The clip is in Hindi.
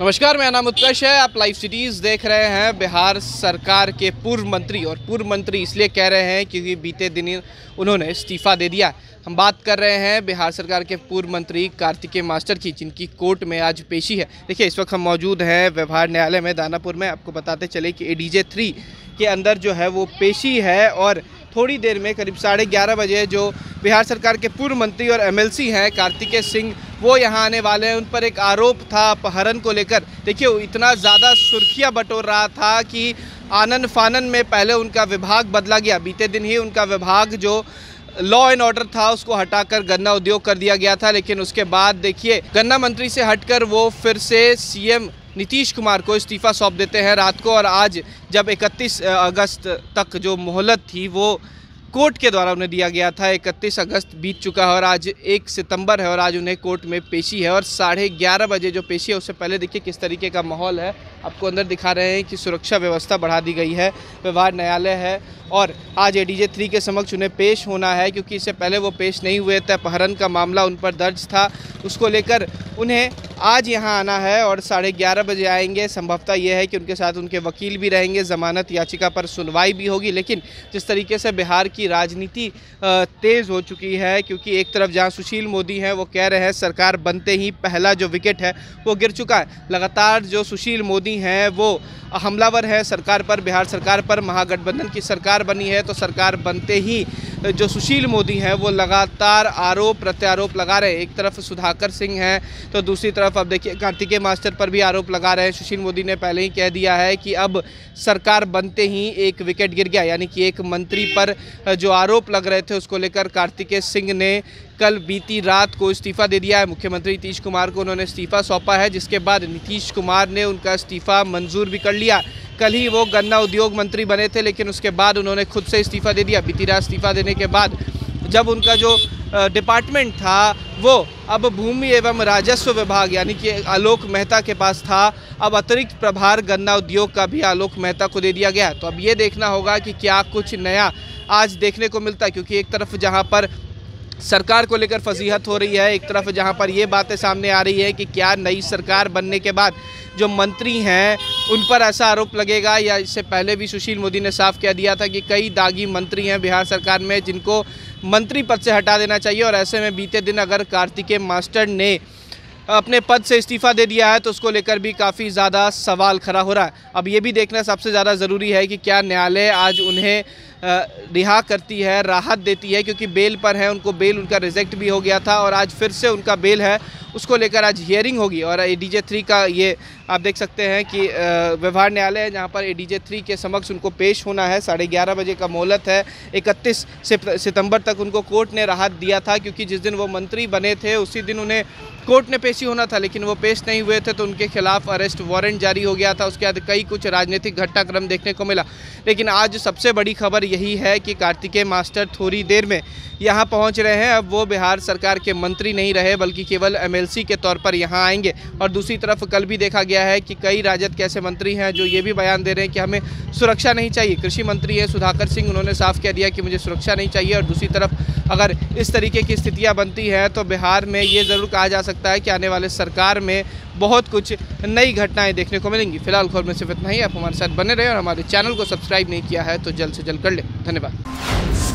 नमस्कार, मेरा नाम उत्कर्ष है। आप लाइव सिटीज़ देख रहे हैं। बिहार सरकार के पूर्व मंत्री, और पूर्व मंत्री इसलिए कह रहे हैं क्योंकि बीते दिन उन्होंने इस्तीफ़ा दे दिया। हम बात कर रहे हैं बिहार सरकार के पूर्व मंत्री कार्तिकेय मास्टर की, जिनकी कोर्ट में आज पेशी है। देखिए, इस वक्त हम मौजूद हैं व्यवहार न्यायालय में दानापुर में। आपको बताते चले कि एडीजे 3 के अंदर जो है वो पेशी है, और थोड़ी देर में करीब 11:30 बजे जो बिहार सरकार के पूर्व मंत्री और एमएलसी हैं कार्तिकेय सिंह, वो यहाँ आने वाले हैं। उन पर एक आरोप था अपहरण को लेकर। देखिए, इतना ज़्यादा सुर्खियाँ बटोर रहा था कि आनन फानन में पहले उनका विभाग बदला गया। बीते दिन ही उनका विभाग जो लॉ एंड ऑर्डर था उसको हटाकर गन्ना उद्योग कर दिया गया था, लेकिन उसके बाद देखिए गन्ना मंत्री से हटकर वो फिर से सीएम नीतीश कुमार को इस्तीफ़ा सौंप देते हैं रात को। और आज जब 31 अगस्त तक जो मोहलत थी वो कोर्ट के द्वारा उन्हें दिया गया था, 31 अगस्त बीत चुका है और आज 1 सितंबर है और आज उन्हें कोर्ट में पेशी है। और 11:30 बजे जो पेशी है उससे पहले देखिए किस तरीके का माहौल है। आपको अंदर दिखा रहे हैं कि सुरक्षा व्यवस्था बढ़ा दी गई है। व्यवहार न्यायालय है और आज एडीजे 3 के समक्ष उन्हें पेश होना है, क्योंकि इससे पहले वो पेश नहीं हुए थे। अपहरण का मामला उन पर दर्ज था, उसको लेकर उन्हें आज यहाँ आना है और 11:30 बजे आएंगे। संभवतः ये है कि उनके साथ उनके वकील भी रहेंगे। ज़मानत याचिका पर सुनवाई भी होगी। लेकिन जिस तरीके से बिहार की राजनीति तेज़ हो चुकी है, क्योंकि एक तरफ जहाँ सुशील मोदी हैं वो कह रहे हैं सरकार बनते ही पहला जो विकेट है वो गिर चुका है। लगातार जो सुशील मोदी हैं वो हमलावर है सरकार पर, बिहार सरकार पर। महागठबंधन की सरकार बनी है तो सरकार बनते ही जो सुशील मोदी हैं वो लगातार आरोप प्रत्यारोप लगा रहे हैं। एक तरफ सुधाकर सिंह हैं तो दूसरी तरफ अब देखिए कार्तिकेय मास्टर पर भी आरोप लगा रहे हैं। सुशील मोदी ने पहले ही कह दिया है कि अब सरकार बनते ही एक विकेट गिर गया, यानी कि एक मंत्री पर जो आरोप लग रहे थे उसको लेकर कार्तिकेय सिंह ने कल बीती रात को इस्तीफ़ा दे दिया है। मुख्यमंत्री नीतीश कुमार को उन्होंने इस्तीफ़ा सौंपा है, जिसके बाद नीतीश कुमार ने उनका इस्तीफ़ा मंजूर भी कर लिया। कल ही वो गन्ना उद्योग मंत्री बने थे, लेकिन उसके बाद उन्होंने खुद से इस्तीफ़ा दे दिया। बीती रात इस्तीफ़ा देने के बाद जब उनका जो डिपार्टमेंट था वो अब भूमि एवं राजस्व विभाग यानी कि आलोक मेहता के पास था, अब अतिरिक्त प्रभार गन्ना उद्योग का भी आलोक मेहता को दे दिया गया। तो अब ये देखना होगा कि क्या कुछ नया आज देखने को मिलता है, क्योंकि एक तरफ जहाँ पर सरकार को लेकर फजीहत हो रही है, एक तरफ जहां पर ये बातें सामने आ रही है कि क्या नई सरकार बनने के बाद जो मंत्री हैं उन पर ऐसा आरोप लगेगा, या इससे पहले भी सुशील मोदी ने साफ कह दिया था कि कई दागी मंत्री हैं बिहार सरकार में जिनको मंत्री पद से हटा देना चाहिए। और ऐसे में बीते दिन अगर कार्तिकेय मास्टर ने अपने पद से इस्तीफ़ा दे दिया है तो उसको लेकर भी काफ़ी ज़्यादा सवाल खड़ा हो रहा है। अब ये भी देखना सबसे ज़्यादा ज़रूरी है कि क्या न्यायालय आज उन्हें रिहा करती है, राहत देती है, क्योंकि बेल पर है। उनको बेल उनका रिजेक्ट भी हो गया था और आज फिर से उनका बेल है, उसको लेकर आज हियरिंग होगी। और एडीजे 3 का ये आप देख सकते हैं कि व्यवहार न्यायालय है जहाँ पर एडीजे 3 के समक्ष उनको पेश होना है। 11:30 बजे का मोहलत है। 31 सितंबर तक उनको कोर्ट ने राहत दिया था, क्योंकि जिस दिन वो मंत्री बने थे उसी दिन उन्हें कोर्ट ने पेशी होना था, लेकिन वो पेश नहीं हुए थे तो उनके खिलाफ अरेस्ट वारंट जारी हो गया था। उसके बाद कई कुछ राजनीतिक घटनाक्रम देखने को मिला। लेकिन आज सबसे बड़ी खबर यही है कि कार्तिकेय मास्टर थोड़ी देर में यहाँ पहुँच रहे हैं। अब वो बिहार सरकार के मंत्री नहीं रहे, बल्कि केवल एमएलसी के तौर पर यहाँ आएंगे। और दूसरी तरफ कल भी देखा गया है कि कई राजद के ऐसे मंत्री हैं जो ये भी बयान दे रहे हैं कि हमें सुरक्षा नहीं चाहिए। कृषि मंत्री हैं सुधाकर सिंह, उन्होंने साफ कह दिया कि मुझे सुरक्षा नहीं चाहिए। और दूसरी तरफ अगर इस तरीके की स्थितियाँ बनती हैं तो बिहार में ये ज़रूर कहा जा सकता है कि आने वाले सरकार में बहुत कुछ नई घटनाएं देखने को मिलेंगी। फिलहाल खबर में सिर्फ इतना ही। आप हमारे साथ बने रहे और हमारे चैनल को सब्सक्राइब नहीं किया है तो जल्द से जल्द कर ले। धन्यवाद।